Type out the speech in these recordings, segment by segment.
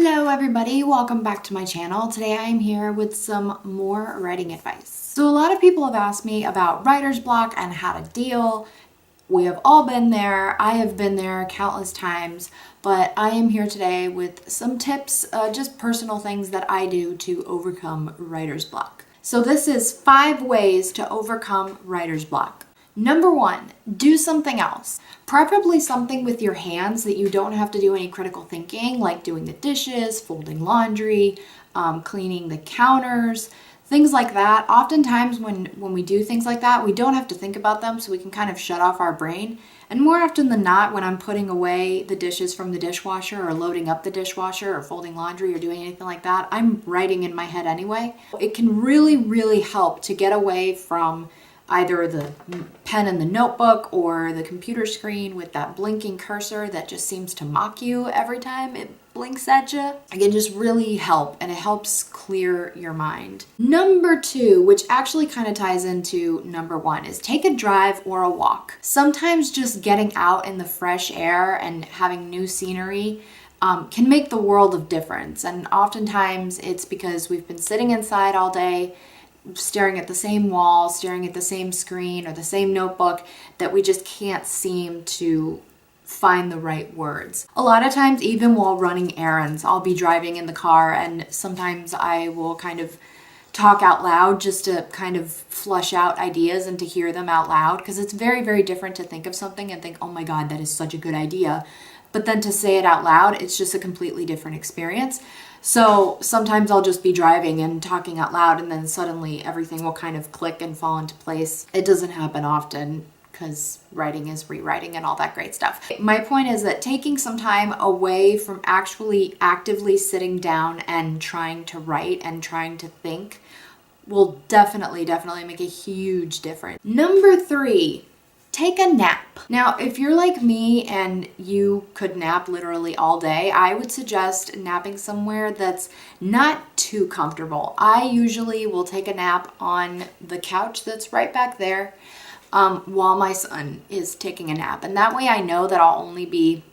Hello everybody, welcome back to my channel. Today I am here with some more writing advice. So a lot of people have asked me about writer's block and how to deal. We have all been there. I have been there countless times, but I am here today with some tips, just personal things that I do to overcome writer's block. So this is 5 ways to overcome writer's block. Number 1, do something else. Preferably something with your hands that you don't have to do any critical thinking, like doing the dishes, folding laundry, cleaning the counters, things like that. Oftentimes when we do things like that, we don't have to think about them, so we can kind of shut off our brain. And more often than not, when I'm putting away the dishes from the dishwasher or loading up the dishwasher or folding laundry or doing anything like that, I'm writing in my head anyway. It can really help to get away from either the pen in the notebook or the computer screen with that blinking cursor that just seems to mock you every time it blinks at you. It can just really help, and it helps clear your mind. Number 2, which actually kind of ties into number 1, is take a drive or a walk. Sometimes just getting out in the fresh air and having new scenery can make the world of difference. And oftentimes it's because we've been sitting inside all day, staring at the same wall, staring at the same screen or the same notebook, that we just can't seem to find the right words. A lot of times, even while running errands, I'll be driving in the car and sometimes I will kind of talk out loud just to kind of flush out ideas and to hear them out loud, because it's very different to think of something and think, oh my God, that is such a good idea. But then to say it out loud, it's just a completely different experience. So sometimes I'll just be driving and talking out loud, and then suddenly everything will kind of click and fall into place. It doesn't happen often because writing is rewriting and all that great stuff. My point is that taking some time away from actually actively sitting down and trying to write and trying to think will definitely make a huge difference. Number 3, take a nap. Now, if you're like me and you could nap literally all day, I would suggest napping somewhere that's not too comfortable. I usually will take a nap on the couch that's right back there while my son is taking a nap. And that way I know that I'll only be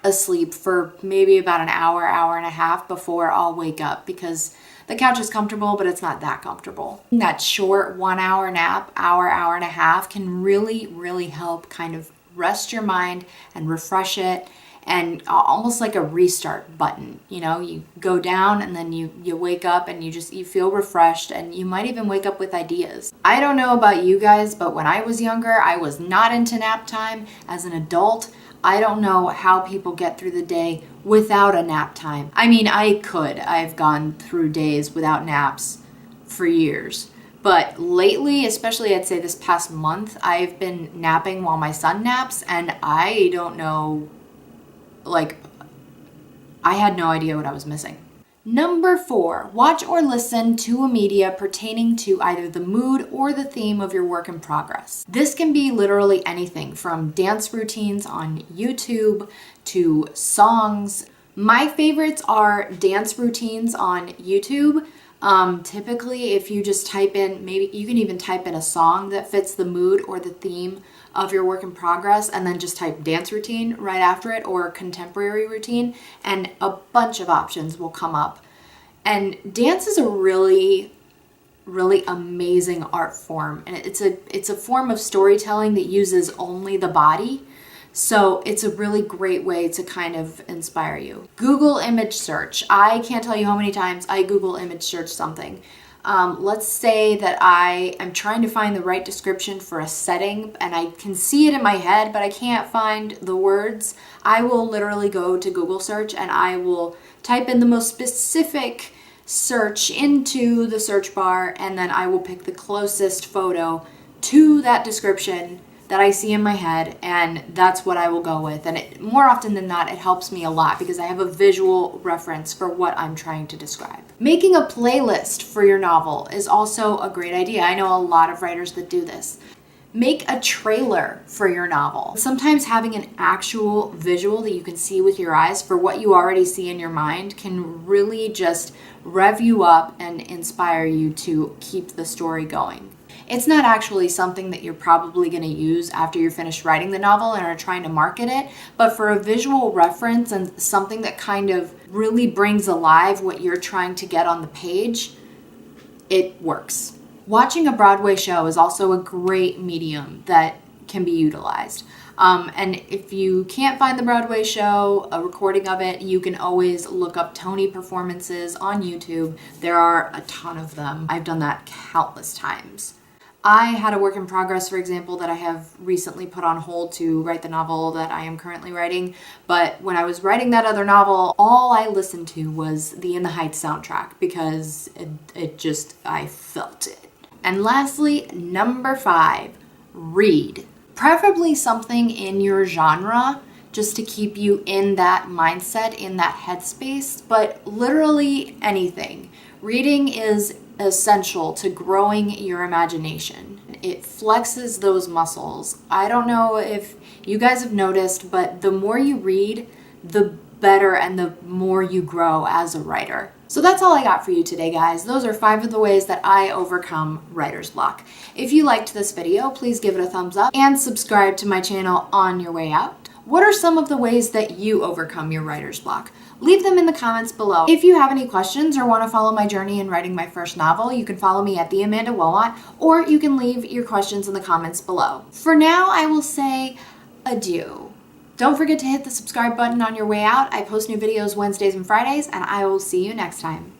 asleep for maybe about an hour and a half before I'll wake up, because the couch is comfortable, but it's not that comfortable. That short 1 hour nap, hour and a half, can really help kind of rest your mind and refresh it, and almost like a restart button. You know, you go down and then you wake up and you feel refreshed, and you might even wake up with ideas. I don't know about you guys, but when I was younger, I was not into nap time. As an adult, I don't know how people get through the day without a nap time. I mean, I could. I've gone through days without naps for years. But lately, especially I'd say this past month, I've been napping while my son naps, and I don't know, like, I had no idea what I was missing. Number 4, watch or listen to a media pertaining to either the mood or the theme of your work in progress. This can be literally anything from dance routines on YouTube to songs. My favorites are dance routines on YouTube. Typically, if you just type in, maybe you can even type in a song that fits the mood or the theme of your work in progress, and then just type dance routine right after it, or contemporary routine, and a bunch of options will come up. And dance is a really amazing art form, and it's a form of storytelling that uses only the body. So it's a really great way to kind of inspire you. Google image search. I can't tell you how many times I Google image search something. Let's say that I am trying to find the right description for a setting and I can see it in my head, but I can't find the words. I will literally go to Google search and I will type in the most specific search into the search bar, and then I will pick the closest photo to that description that I see in my head, and that's what I will go with. And more often than not, it helps me a lot because I have a visual reference for what I'm trying to describe. Making a playlist for your novel is also a great idea. I know a lot of writers that do this. Make a trailer for your novel. Sometimes having an actual visual that you can see with your eyes for what you already see in your mind can really just rev you up and inspire you to keep the story going. It's not actually something that you're probably going to use after you're finished writing the novel and are trying to market it, but for a visual reference and something that kind of really brings alive what you're trying to get on the page, it works. Watching a Broadway show is also a great medium that can be utilized. And if you can't find the Broadway show, a recording of it, you can always look up Tony performances on YouTube. There are a ton of them. I've done that countless times. I had a work in progress, for example, that I have recently put on hold to write the novel that I am currently writing. But when I was writing that other novel, all I listened to was the In the Heights soundtrack because I felt it. And lastly, number 5, read. Preferably something in your genre just to keep you in that mindset, in that headspace, but literally anything. Reading is essential to growing your imagination. It flexes those muscles. I don't know if you guys have noticed, but the more you read, the better and the more you grow as a writer. So that's all I got for you today, guys. Those are 5 of the ways that I overcome writer's block. If you liked this video, please give it a thumbs up and subscribe to my channel on your way out. What are some of the ways that you overcome your writer's block? Leave them in the comments below. If you have any questions or want to follow my journey in writing my first novel, you can follow me at The Amanda Wilmot, or you can leave your questions in the comments below. For now, I will say adieu. Don't forget to hit the subscribe button on your way out. I post new videos Wednesdays and Fridays, and I will see you next time.